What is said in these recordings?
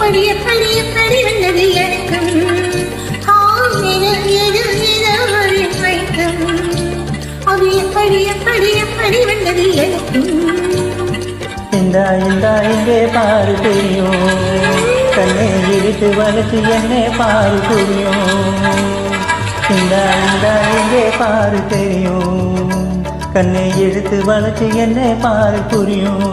எப்படி எப்படி எப்படி வந்தது எனக்கும் அது எப்படி எப்படி எப்படி வந்தது எனக்கும் இங்கே பாரு தெரியும் கண்ணை இழுத்து வளர்த்து என்னை பாரு புரியும் இங்கே பாரு தெரியும் கண்ணை இழுத்து வளர்த்து என்னை பாரு புரியும்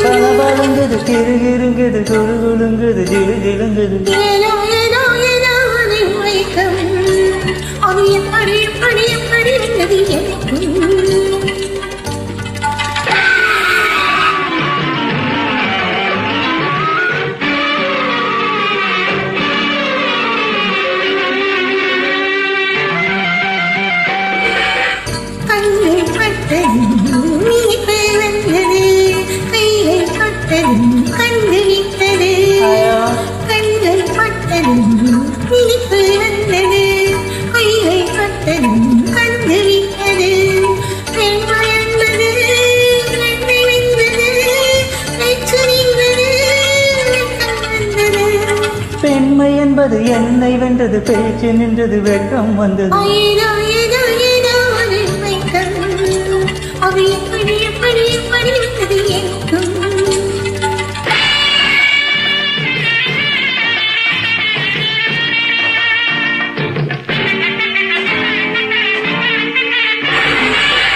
கலபலங்குது கிருகிருங்குது குழுகுலுங்குது ஜிலு ஜிலுங்குது அது எப்படி எப்படி எப்படி வந்தது எனக்கும் கண்களிட்டது கண்கள் பட்டதும் இனிப்பு வந்தது கைகள் பட்டதும் கண்களிட்டது பெண்மை என்பது நன்மை வென்பது நெச்சு நின்றது வெட்கம் வந்தது பெண்மை என்பது என்னை வென்றது பேச்சு நின்றது வெட்கம் வந்தது ஏதோ ஏதோ ஏதோ ஒரு வெட்கம் அது எப்படி எப்படி எப்படி வந்தது எனக்கும்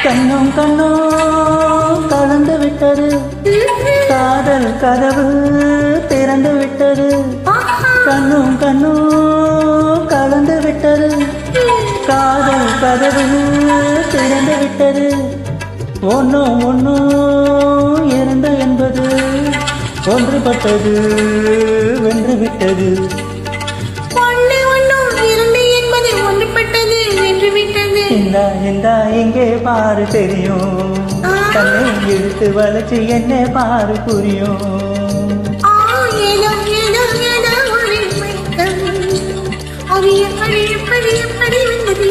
கண்ணும் கண்ணும் கலந்து விட்டது காதல் கதவு திறந்து விட்டது கண்ணும் கண்ணும் கலந்து விட்டது காதல் கதவு திறந்து விட்டது ஒன்னும் ஒன்னும் இரண்டு என்பது ஒன்றுபட்டது வென்று விட்டது இங்கே பாரு தெரியும் கண்ணை இழுத்து வளைச்சு என்ன பாரு புரியும் அது எப்படி எப்படி எப்படி வந்தது